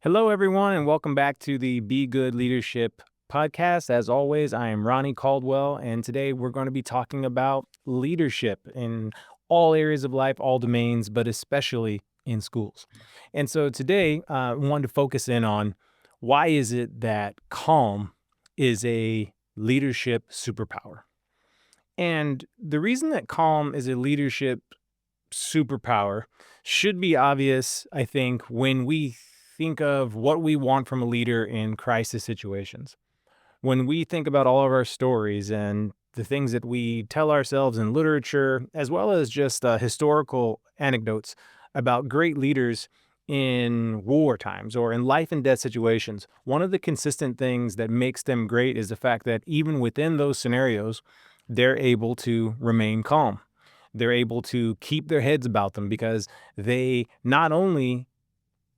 Hello, everyone, and welcome back to the Be Good Leadership podcast. As always, I am Ronnie Caldwell, and today we're going to be talking about leadership in all areas of life, all domains, but especially in schools. And so today, I wanted to focus in on why is it that calm is a leadership superpower? And the reason that calm is a leadership superpower should be obvious, I think, when we think of what we want from a leader in crisis situations. When we think about all of our stories and the things that we tell ourselves in literature, as well as just historical anecdotes about great leaders in war times or in life and death situations, one of the consistent things that makes them great is the fact that even within those scenarios, they're able to remain calm. They're able to keep their heads about them because they not only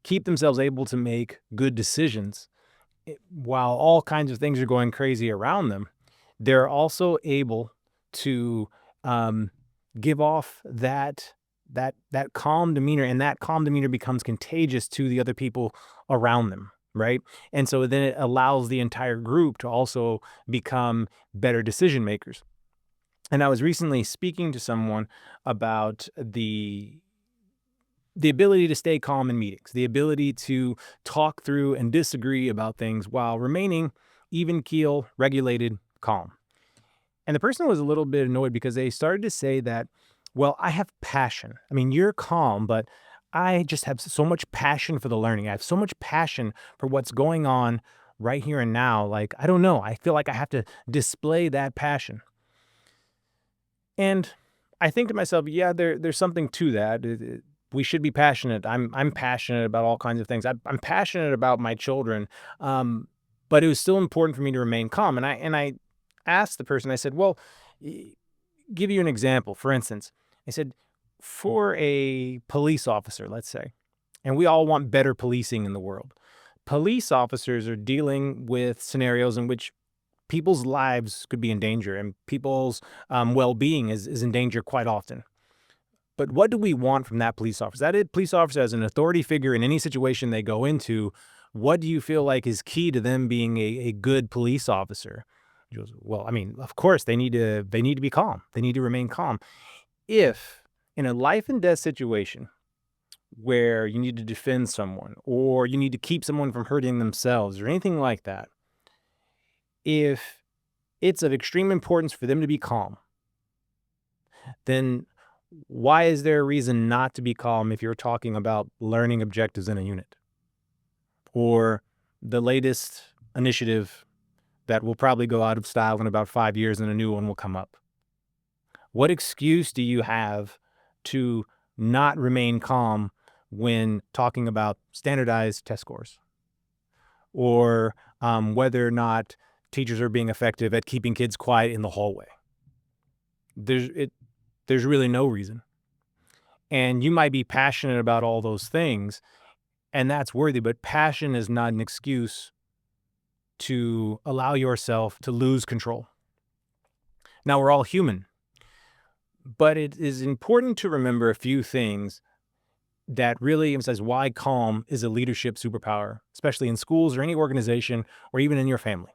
keep themselves able to make good decisions while all kinds of things are going crazy around them, they're also able to give off that calm demeanor, and that calm demeanor becomes contagious to the other people around them, right? And so then it allows the entire group to also become better decision makers. And I was recently speaking to someone about the ability to stay calm in meetings, the ability to talk through and disagree about things while remaining even keel, regulated, calm. And the person was a little bit annoyed because they started to say that, well, I have passion. I mean, you're calm, but I just have so much passion for the learning. I have so much passion for what's going on right here and now. Like, I don't know. I feel like I have to display that passion. And I think to myself, yeah, there's something to that. We should be passionate. I'm passionate about all kinds of things. I'm passionate about my children, but it was still important for me to remain calm. And I asked the person. I said, "Well, give you an example. For instance, I said, for a police officer, let's say, and we all want better policing in the world. Police officers are dealing with scenarios in which people's lives could be in danger and people's well-being is in danger quite often. But what do we want from that police officer? That police officer as an authority figure in any situation they go into, what do you feel like is key to them being a good police officer? He goes, well, I mean, of course they need to be calm. They need to remain calm. If in a life and death situation where you need to defend someone or you need to keep someone from hurting themselves or anything like that, if it's of extreme importance for them to be calm, then why is there a reason not to be calm if you're talking about learning objectives in a unit or the latest initiative that will probably go out of style in about 5 years and a new one will come up? What excuse do you have to not remain calm when talking about standardized test scores or whether or not teachers are being effective at keeping kids quiet in the hallway? There's really no reason. And you might be passionate about all those things, and that's worthy, but passion is not an excuse to allow yourself to lose control. Now, we're all human, but it is important to remember a few things that really emphasize why calm is a leadership superpower, especially in schools or any organization or even in your family.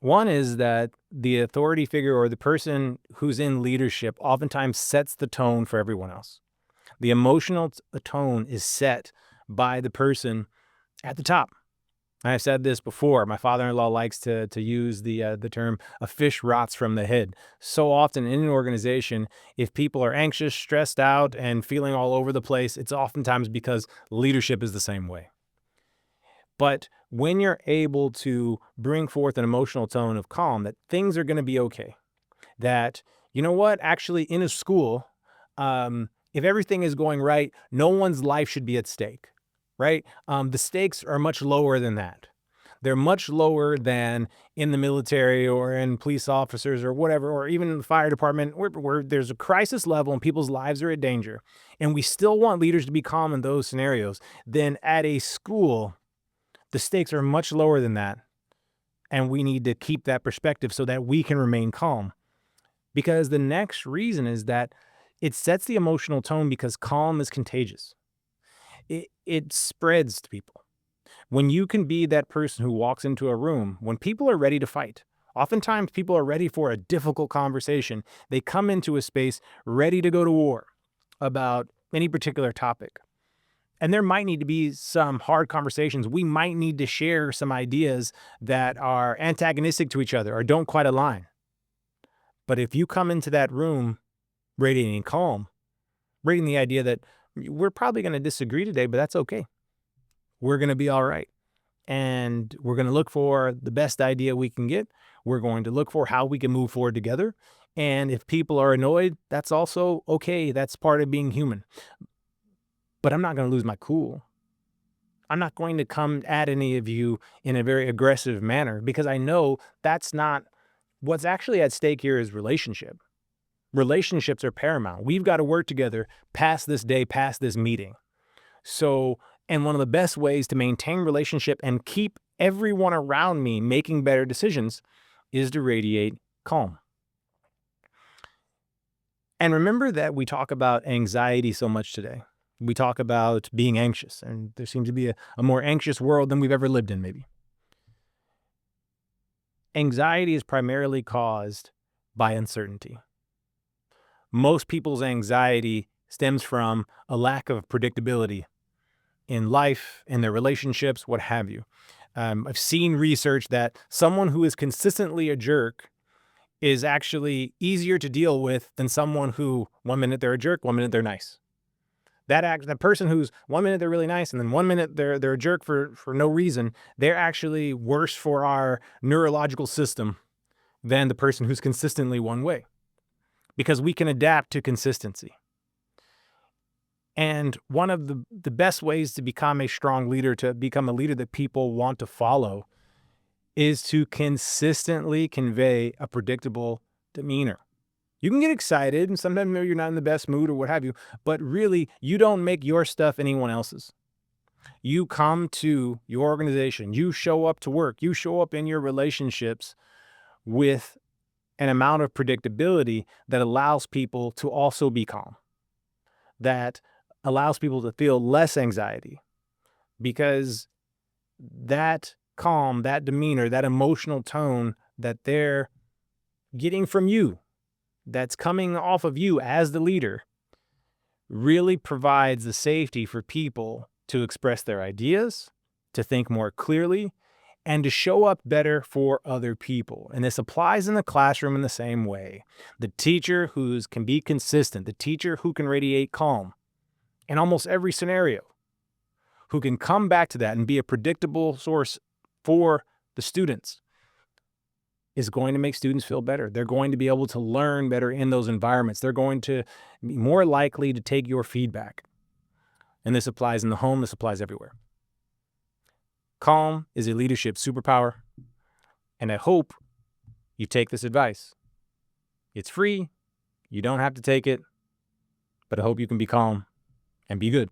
One is that the authority figure or the person who's in leadership oftentimes sets the tone for everyone else. The emotional tone is set by the person at the top. I've said this before. My father-in-law likes to use the term "a fish rots from the head." So often in an organization, if people are anxious, stressed out, and feeling all over the place, it's oftentimes because leadership is the same way. But when you're able to bring forth an emotional tone of calm, that things are going to be okay, that, you know what, actually in a school, if everything is going right, no one's life should be at stake, right? The stakes are much lower than that. They're much lower than in the military or in police officers or whatever, or even in the fire department where there's a crisis level and people's lives are in danger. And we still want leaders to be calm in those scenarios. Then at a school, the stakes are much lower than that. And we need to keep that perspective so that we can remain calm. Because the next reason is that it sets the emotional tone because calm is contagious. it spreads to people. When you can be that person who walks into a room when people are ready to fight, oftentimes people are ready for a difficult conversation. They come into a space ready to go to war about any particular topic. And there might need to be some hard conversations. We might need to share some ideas that are antagonistic to each other or don't quite align. But if you come into that room radiating calm, radiating the idea that we're probably going to disagree today, but that's okay. We're going to be all right. And we're going to look for the best idea we can get. We're going to look for how we can move forward together. And if people are annoyed, that's also okay. That's part of being human. But I'm not going to lose my cool. I'm not going to come at any of you in a very aggressive manner because I know that's not what's actually at stake here is relationship. Relationships are paramount. We've got to work together past this day, past this meeting. So, and one of the best ways to maintain relationship and keep everyone around me making better decisions is to radiate calm. And remember that we talk about anxiety so much today. We talk about being anxious, and there seems to be a more anxious world than we've ever lived in, maybe. Anxiety is primarily caused by uncertainty. Most people's anxiety stems from a lack of predictability in life, in their relationships, what have you. I've seen research that someone who is consistently a jerk is actually easier to deal with than someone who 1 minute they're a jerk, 1 minute they're nice. That person who's 1 minute they're really nice and then 1 minute they're a jerk for no reason, they're actually worse for our neurological system than the person who's consistently one way, because we can adapt to consistency. And one of the best ways to become a strong leader, to become a leader that people want to follow, is to consistently convey a predictable demeanor. You can get excited and sometimes maybe you're not in the best mood or what have you, but really you don't make your stuff anyone else's. You come to your organization, you show up to work, you show up in your relationships with an amount of predictability that allows people to also be calm, that allows people to feel less anxiety, because that calm, that demeanor, that emotional tone that they're getting from you, that's coming off of you as the leader, really provides the safety for people to express their ideas, to think more clearly, and to show up better for other people. And this applies in the classroom in the same way. The teacher who can be consistent, the teacher who can radiate calm in almost every scenario, who can come back to that and be a predictable source for the students, is going to make students feel better. They're going to be able to learn better in those environments. They're going to be more likely to take your feedback. And this applies in the home, this applies everywhere. Calm is a leadership superpower, and I hope you take this advice. It's free, you don't have to take it, but I hope you can be calm and be good.